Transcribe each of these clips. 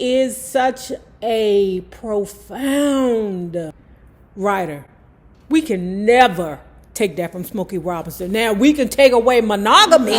He is such a profound writer. We can never take that from Smokey Robinson. Now, we can take away monogamy.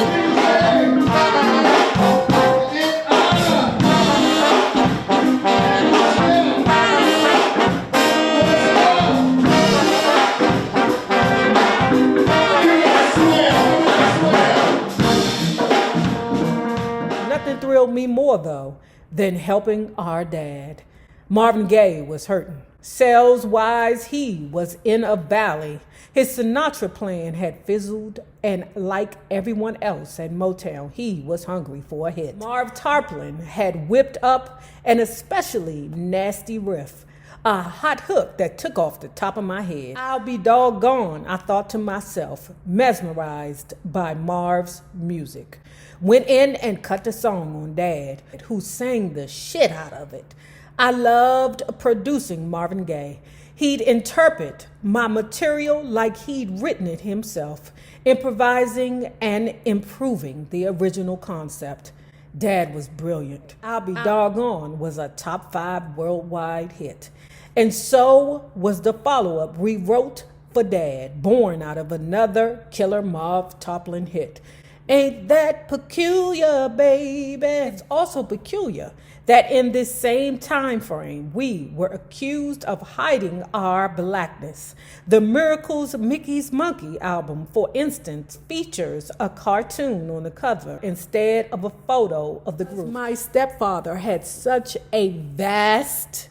Nothing thrilled me more, though, than helping our dad. Marvin Gaye was hurting. Sales-wise, he was in a valley. His Sinatra plan had fizzled, and like everyone else at Motown, he was hungry for a hit. Marv Tarplin had whipped up an especially nasty riff, a hot hook that took off the top of my head. I'll be doggone, I thought to myself, mesmerized by Marv's music. Went in and cut the song on Dad, who sang the shit out of it. I loved producing Marvin Gaye. He'd interpret my material like he'd written it himself, improvising and improving the original concept. Dad was brilliant. I'll Be Doggone was a top 5 worldwide hit. And so was the follow-up, Rewrote for Dad, born out of another killer Marv Tarplin hit. Ain't that peculiar, baby? It's also peculiar that in this same time frame, we were accused of hiding our blackness. The Miracles' Mickey's Monkey album, for instance, features a cartoon on the cover instead of a photo of the group. My stepfather had such a vast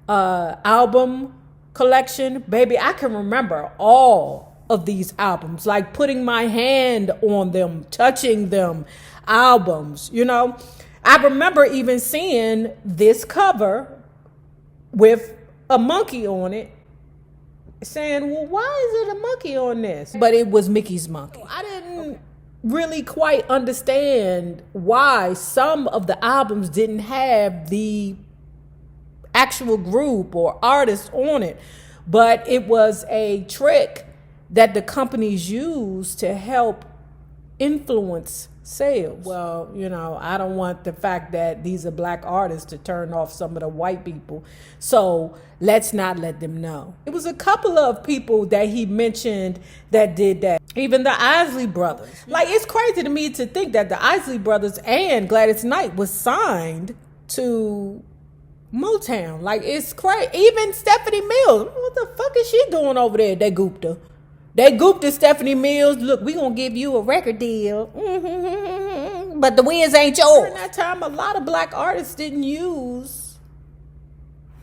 album collection. Baby, I can remember all of these albums, like putting my hand on them, touching them, albums, you know. I remember even seeing this cover with a monkey on it, saying, well, why is it a monkey on this? But it was Mickey's Monkey. I didn't really quite understand why some of the albums didn't have the actual group or artist on it, but it was a trick that the companies use to help influence sales. Well, you know, I don't want the fact that these are black artists to turn off some of the white people, so let's not let them know. It was a couple of people that he mentioned that did that. Even the Isley Brothers. Like, it's crazy to me to think that the Isley Brothers and Gladys Knight was signed to Motown. Like, it's crazy. Even Stephanie Mills. What the fuck is she doing over there? They gooped her. They gooped to Stephanie Mills. Look, we gonna give you a record deal. But the wins ain't yours. During that time, a lot of black artists didn't use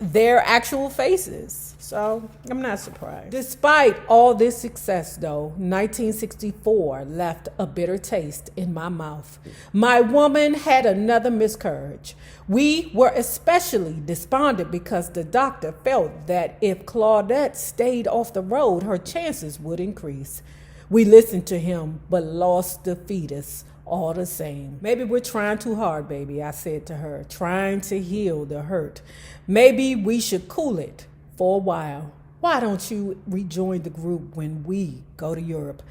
their actual faces. So I'm not surprised. Despite all this success, though, 1964 left a bitter taste in my mouth. My woman had another miscarriage. We were especially despondent because the doctor felt that if Claudette stayed off the road, her chances would increase. We listened to him, but lost the fetus all the same. Maybe we're trying too hard, baby, I said to her, trying to heal the hurt. Maybe we should cool it for a while. Why don't you rejoin the group when we go to Europe?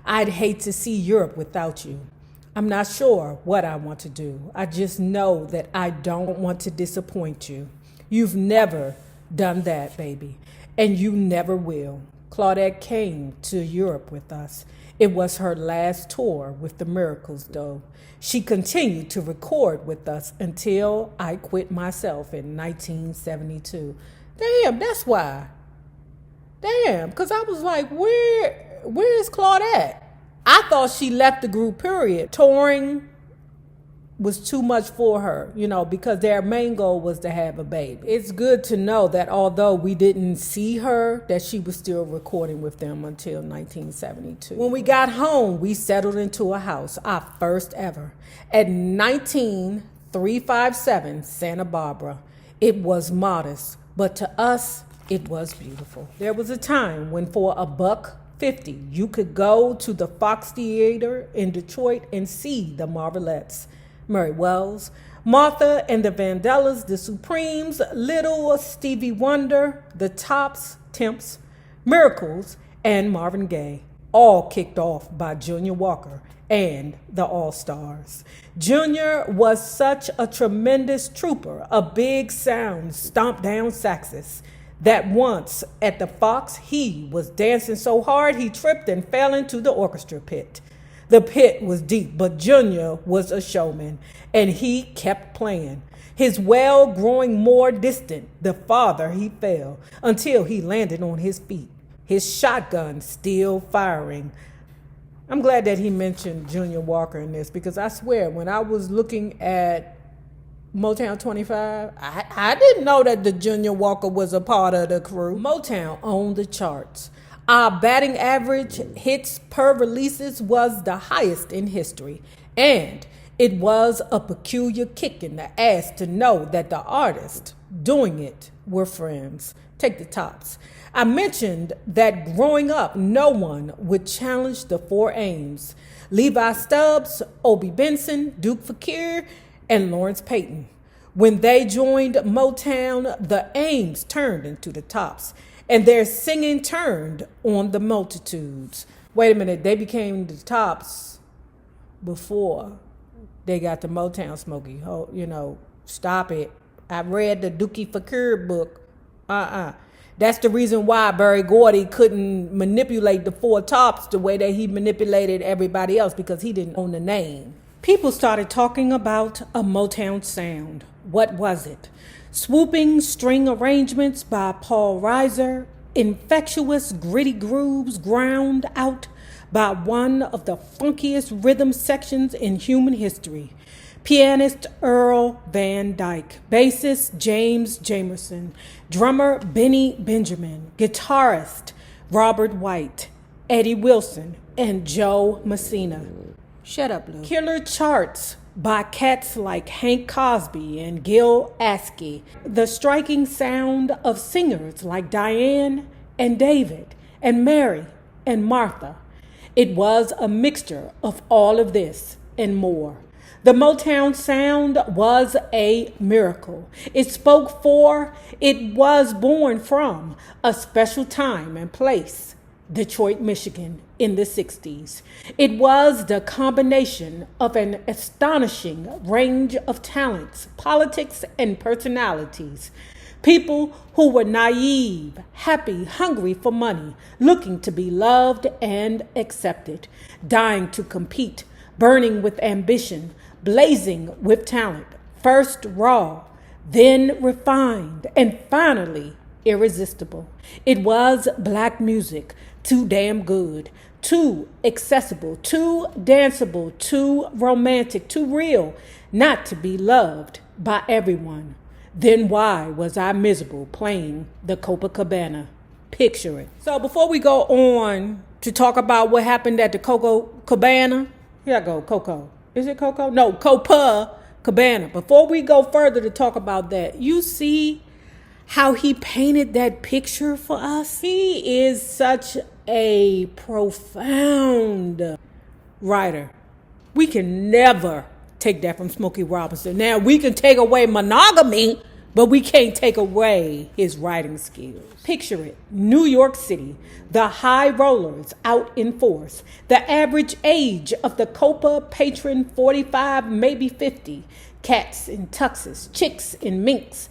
I'd hate to see Europe without you. I'm not sure what I want to do. I just know that I don't want to disappoint you. You've never done that, baby, and you never will. Claudette came to Europe with us. It was her last tour with the Miracles, though. She continued to record with us until I quit myself in 1972. Damn, that's why. Damn, because I was like, where is Claudette? I thought she left the group, period. Touring was too much for her, you know, because their main goal was to have a baby. It's good to know that although we didn't see her, that she was still recording with them until 1972. When we got home, we settled into a house, our first ever, at 19357 Santa Barbara. It was modest, but to us, it was beautiful. There was a time when for $1.50, you could go to the Fox Theater in Detroit and see the Marvelettes, Murray Wells, Martha and the Vandellas, the Supremes, Little Stevie Wonder, the Tops, Temps, Miracles, and Marvin Gaye, all kicked off by Junior Walker and the All-Stars. Junior was such a tremendous trooper, a big sound stomped down saxes, that once at the Fox he was dancing so hard he tripped and fell into the orchestra pit. The pit was deep, but Junior was a showman, and he kept playing. His wail growing more distant the farther he fell, until he landed on his feet, his shotgun still firing. I'm glad that he mentioned Junior Walker in this, because I swear when I was looking at Motown 25, I didn't know that the Junior Walker was a part of the crew. Motown owned the charts. Our batting average hits per releases was the highest in history, and it was a peculiar kick in the ass to know that the artists doing it were friends. Take the Tops. I mentioned that growing up, no one would challenge the four Ames: Levi Stubbs, Obie Benson, Duke Fakir, and Lawrence Payton. When they joined Motown, the Ames turned into the Tops, and their singing turned on the multitudes. Wait a minute, they became the Tops before they got the Motown, Smokey. Oh, stop it. I read the Dookie Fakir book. That's the reason why Berry Gordy couldn't manipulate the four Tops the way that he manipulated everybody else, because he didn't own the name. People started talking about a Motown sound. What was it? Swooping string arrangements by Paul Reiser, infectious gritty grooves ground out by one of the funkiest rhythm sections in human history. Pianist Earl Van Dyke, bassist James Jamerson, drummer Benny Benjamin, guitarist Robert White, Eddie Wilson, and Joe Messina. Shut up, Lou. Killer charts by cats like Hank Cosby and Gil Askey. The striking sound of singers like Diane and David and Mary and Martha. It was a mixture of all of this and more. The Motown sound was a miracle. It spoke for, it was born from a special time and place, Detroit, Michigan, in the 60s. It was the combination of an astonishing range of talents, politics, and personalities. People who were naive, happy, hungry for money, looking to be loved and accepted, dying to compete, burning with ambition, blazing with talent, first raw, then refined, and finally irresistible. It was black music, too damn good, too accessible, too danceable, too romantic, too real, not to be loved by everyone. Then why was I miserable playing the Copacabana? Picture it. So before we go on to talk about what happened at the Copacabana, here I go, Coco. Is it Coco? No, Copacabana. Before we go further to talk about that, you see how he painted that picture for us? He is such a profound writer. We can never take that from Smokey Robinson. Now, we can take away monogamy, but we can't take away his writing skills. Picture it. New York City, the high rollers out in force. The average age of the Copa patron 45, maybe 50. Cats in tuxes, chicks in minks.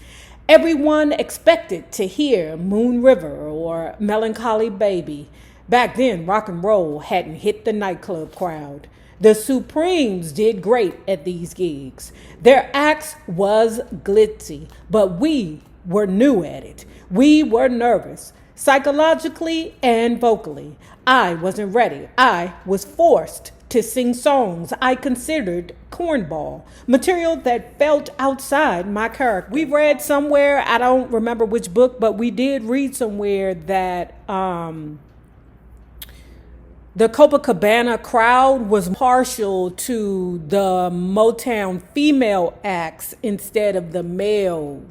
Everyone expected to hear Moon River or Melancholy Baby. Back then, rock and roll hadn't hit the nightclub crowd. The Supremes did great at these gigs. Their acts was glitzy, but we were new at it. We were nervous, psychologically and vocally. I wasn't ready. I was forced to sing songs I considered cornball, material that felt outside my character. We read somewhere, I don't remember which book, but we did read somewhere that the Copacabana crowd was partial to the Motown female acts instead of the male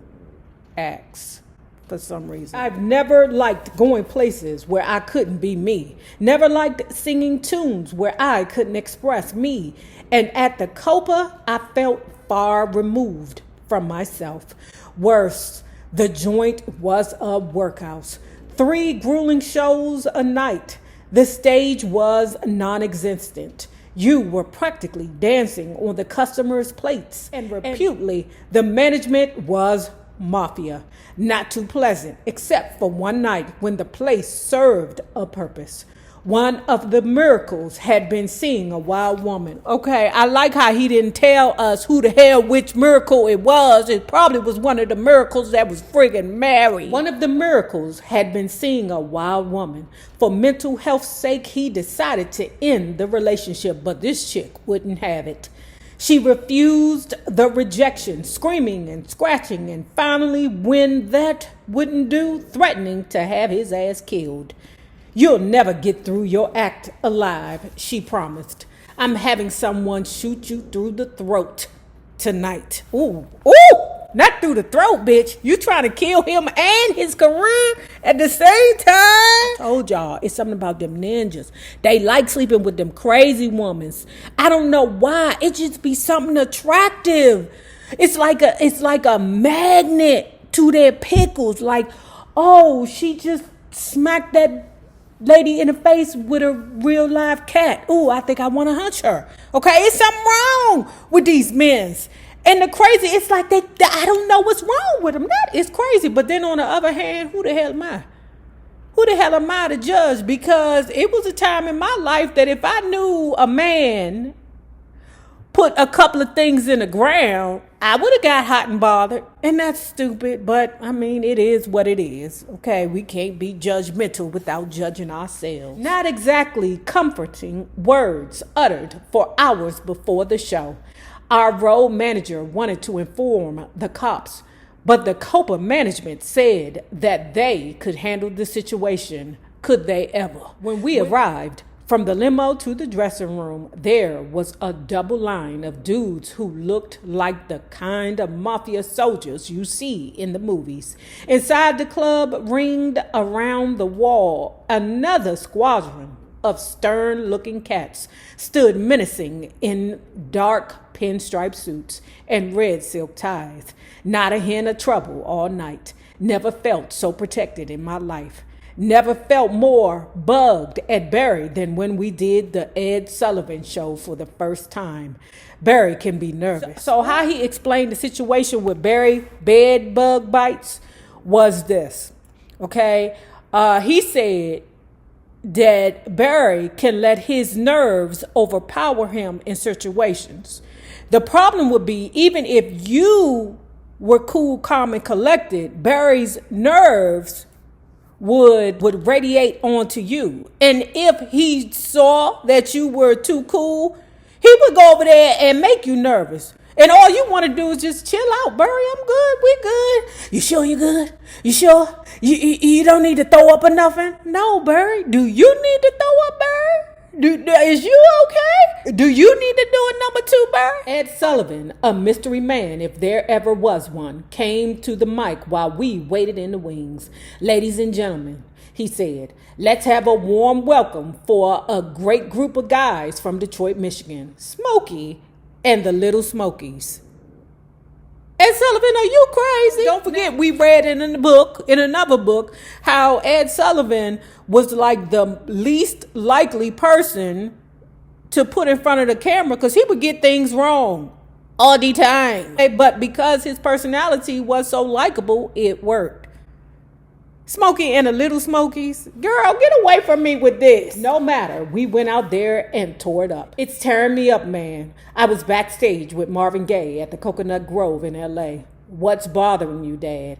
acts for some reason. I've never liked going places where I couldn't be me. Never liked singing tunes where I couldn't express me. And at the Copa, I felt far removed from myself. Worse, the joint was a workhouse. 3 grueling shows a night. The stage was non-existent. You were practically dancing on the customers' plates, and reputedly, the management was mafia. Not too pleasant, except for one night when the place served a purpose. One of the miracles had been seeing a wild woman. Okay, I like how he didn't tell us who the hell which miracle it was. It probably was one of the miracles that was friggin' married. One of the miracles had been seeing a wild woman. For mental health's sake, he decided to end the relationship, but this chick wouldn't have it. She refused the rejection, screaming and scratching, and finally, when that wouldn't do, threatening to have his ass killed. You'll never get through your act alive, she promised. I'm having someone shoot you through the throat tonight. Ooh, not through the throat, bitch. You trying to kill him and his career at the same time? I told y'all, it's something about them ninjas. They like sleeping with them crazy women. I don't know why. It just be something attractive. It's like a magnet to their pickles. Like, oh, she just smacked that lady in the face with a real live cat. Ooh, I think I want to hunch her. Okay, it's something wrong with these men. And the crazy, it's like I don't know what's wrong with them. That is crazy. But then on the other hand, who the hell am I? Who the hell am I to judge? Because it was a time in my life that if I knew a man put a couple of things in the ground, I would have got hot and bothered. And that's stupid, but I mean, it is what it is. Okay, we can't be judgmental without judging ourselves. Not exactly comforting words uttered for hours before the show. Our road manager wanted to inform the cops, but the Copa management said that they could handle the situation, could they ever. When we arrived, from the limo to the dressing room, there was a double line of dudes who looked like the kind of mafia soldiers you see in the movies. Inside the club, ringed around the wall, another squadron of stern-looking cats stood menacing in dark pinstripe suits and red silk ties. Not a hint of trouble all night. Never felt so protected in my life. Never felt more bugged at Barry than when we did the Ed Sullivan show for the first time. Barry can be nervous. So how he explained the situation with Barry bed bug bites was this, okay? He said that Barry can let his nerves overpower him in situations. The problem would be, even if you were cool, calm, and collected, Barry's nerves would radiate onto you. And if he saw that you were too cool, he would go over there and make you nervous. And all you want to do is just chill out. Barry, I'm good. We good. You sure you good? You sure? You don't need to throw up or nothing? No, Barry. Do you need to throw up, Barry? Is you okay? Do you need to do a number 2, Barry? Ed Sullivan, a mystery man, if there ever was one, came to the mic while we waited in the wings. Ladies and gentlemen, he said, let's have a warm welcome for a great group of guys from Detroit, Michigan. Smokey and the Little Smokies. Ed Sullivan, are you crazy? Don't forget, we read in another book, how Ed Sullivan was like the least likely person to put in front of the camera because he would get things wrong all the time. But because his personality was so likable, it worked. Smokey and the Little Smokies, girl, get away from me with this. No matter, we went out there and tore it up. It's tearing me up, man. I was backstage with Marvin Gaye at the Coconut Grove in LA. What's bothering you, Dad?